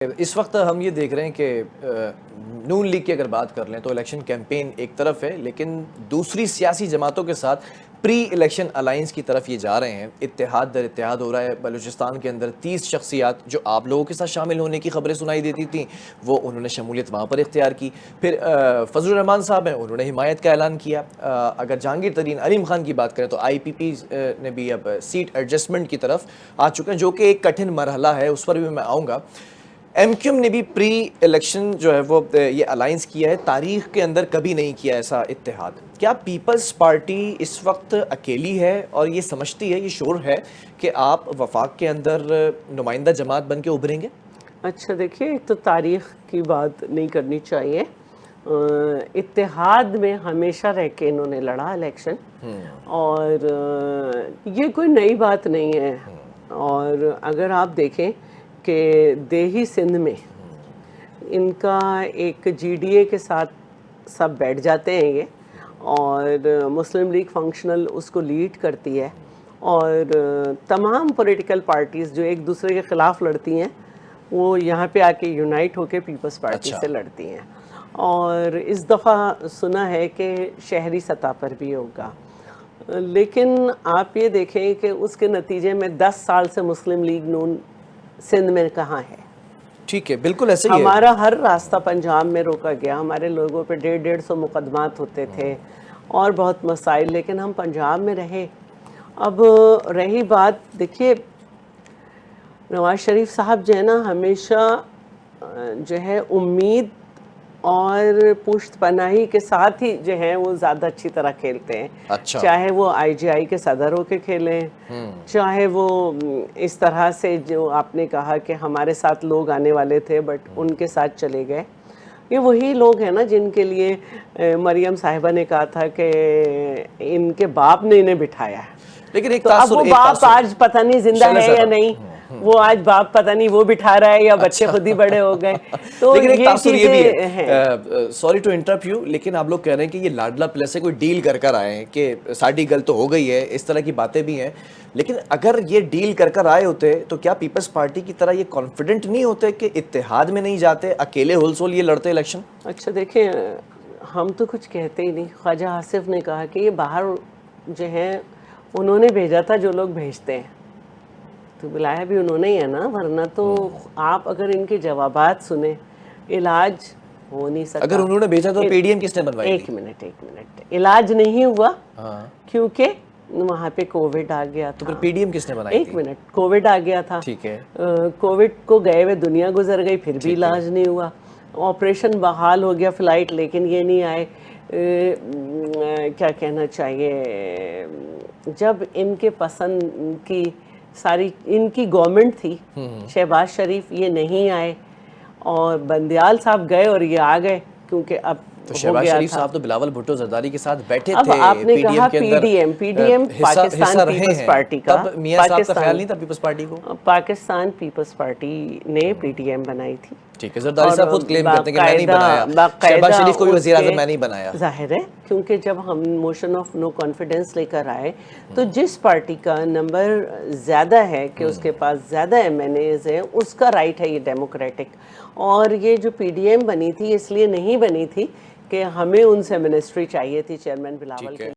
اس وقت ہم یہ دیکھ رہے ہیں کہ نون لیگ کی اگر بات کر لیں تو الیکشن کیمپین ایک طرف ہے، لیکن دوسری سیاسی جماعتوں کے ساتھ پری الیکشن الائنس کی طرف یہ جا رہے ہیں۔ اتحاد در اتحاد ہو رہا ہے۔ بلوچستان کے اندر 30 شخصیات جو آپ لوگوں کے ساتھ شامل ہونے کی خبریں سنائی دیتی تھیں، وہ انہوں نے شمولیت وہاں پر اختیار کی۔ پھر فضل الرحمان صاحب ہیں، انہوں نے حمایت کا اعلان کیا۔ اگر جہانگیر ترین علیم خان کی بات کریں تو آئی پی پی نے بھی اب سیٹ ایڈجسٹمنٹ کی طرف آ چکے ہیں، جو کہ ایک کٹھن مرحلہ ہے، اس پر بھی میں آؤں گا۔ ایم کیو ایم نے بھی پری الیکشن جو ہے وہ یہ الائنس کیا ہے، تاریخ کے اندر کبھی نہیں کیا ایسا اتحاد۔ کیا پیپلز پارٹی اس وقت اکیلی ہے اور یہ سمجھتی ہے، یہ شور ہے کہ آپ وفاق کے اندر نمائندہ جماعت بن کے ابھریں گے؟ اچھا دیکھیے، ایک تو تاریخ کی بات نہیں کرنی چاہیے۔ اتحاد میں ہمیشہ رہ کے انہوں نے لڑا الیکشن، اور یہ کوئی نئی بات نہیں ہے۔ اور اگر آپ دیکھیں کہ دیہی سندھ میں ان کا ایک جی ڈی اے کے ساتھ سب بیٹھ جاتے ہیں یہ، اور مسلم لیگ فنکشنل اس کو لیڈ کرتی ہے، اور تمام پولیٹیکل پارٹیز جو ایک دوسرے کے خلاف لڑتی ہیں وہ یہاں پہ آ کے یونائٹ ہو کے پیپلز پارٹی سے لڑتی ہیں۔ اور اس دفعہ سنا ہے کہ شہری سطح پر بھی ہوگا، لیکن آپ یہ دیکھیں کہ اس کے نتیجے میں 10 سال سے مسلم لیگ نون سندھ میں کہاں ہے۔ ٹھیک ہے، بالکل ایسے ہی ہے۔ ہمارا ہر راستہ پنجاب میں روکا گیا، ہمارے لوگوں پہ 150 مقدمات ہوتے تھے اور بہت مسائل، لیکن ہم پنجاب میں رہے۔ اب رہی بات، دیکھیے نواز شریف صاحب جو ہے نا، ہمیشہ جو ہے امید اور پشت پناہی کے ساتھ ہی جو ہے وہ زیادہ اچھی طرح کھیلتے ہیں۔ اچھا، چاہے وہ آئی جی آئی کے صدر ہو کے کھیلیں، چاہے وہ اس طرح سے جو آپ نے کہا کہ ہمارے ساتھ لوگ آنے والے تھے بٹ ان کے ساتھ چلے گئے۔ یہ وہی لوگ ہیں نا جن کے لیے مریم صاحبہ نے کہا تھا کہ ان کے باپ نے انہیں بٹھایا ہے، لیکن ایک اب وہ باپ آج پتہ نہیں زندہ ہے یا نہیں، وہ آج باپ پتہ نہیں وہ بٹھا رہا ہے یا بچے خود ہی بڑے ہو گئے۔ تو لیکن ایک تاثر یہ بھی ہیں، ہے، سوری ٹو انٹرپٹ یو، لیکن آپ لوگ کہہ رہے ہیں کہ یہ لاڈلا پلس سے کوئی ڈیل کر آئے ہیں کہ ساڑھی گل تو ہو گئی ہے، اس طرح کی باتیں بھی ہیں، لیکن اگر یہ ڈیل کر آئے ہوتے تو کیا پیپلز پارٹی کی طرح یہ کانفیڈنٹ نہیں ہوتے کہ اتحاد میں نہیں جاتے، اکیلے ہول سول یہ لڑتے الیکشن؟ اچھا دیکھیں، ہم تو کچھ کہتے ہی نہیں۔ خواجہ آصف نے کہا کہ یہ باہر جو ہیں انہوں نے بھیجا تھا جو لوگ بھیجتے ہیں، تو بلایا بھی انہوں نے ہی ہے نا، ورنہ تو آپ اگر ان کے جوابات سنیں، علاج ہو نہیں سکتا۔ اگر انہوں نے بھیجا تو پی ڈی ایم کس نے بنوائی؟ ایک منٹ، علاج نہیں ہوا کیونکہ وہاں پہ کووڈ آ گیا تھا۔ تو پھر پی ڈی ایم کس نے بنائی؟ ایک منٹ، کووڈ آ گیا تھا، ٹھیک ہے، کووڈ کو گئے ہوئے دنیا گزر گئی، پھر بھی علاج نہیں ہوا۔ آپریشن بحال ہو گیا فلائٹ، لیکن یہ نہیں آئے۔ کیا کہنا چاہیے، جب ان کے پسند کی ساری ان کی گورنمنٹ تھی، شہباز شریف، یہ نہیں آئے، اور بندیال صاحب گئے اور یہ آ گئے، کیونکہ اب تو شہباز شریف صاحب تو بلاول بھٹو زرداری کے ساتھ بیٹھے اب تھے، آپ نے پی ڈی کہا ایم کے اندر P D M Pakistan Peoples Party کا، تب میاں صاحب کا خیال نہیں تھا پیپلز پارٹی کو؟ پاکستان پیپلز پارٹی نے پی ڈی ایم بنائی تھی۔ ٹھیک ہے، زرداری صاحب خود کلیم کرتے ہیں کہ میں نہیں بنایا، شہباز شریف کو بھی وزیر اعظم میں نہیں بنایا۔ ظاہر ہے، کیونکہ جب ہم موشن آف نو کانفیڈنس لے کر آئے تو جس پارٹی کا نمبر زیادہ ہے کہ اس کے پاس زیادہ ایم این ایز ہیں، اس کا رائٹ ہے یہ ڈیموکریٹک۔ اور یہ جو پی ڈی ایم بنی تھی اس لیے نہیں بنی تھی کہ ہمیں ان سے منسٹری چاہیے تھی چیئرمین بلاول کے۔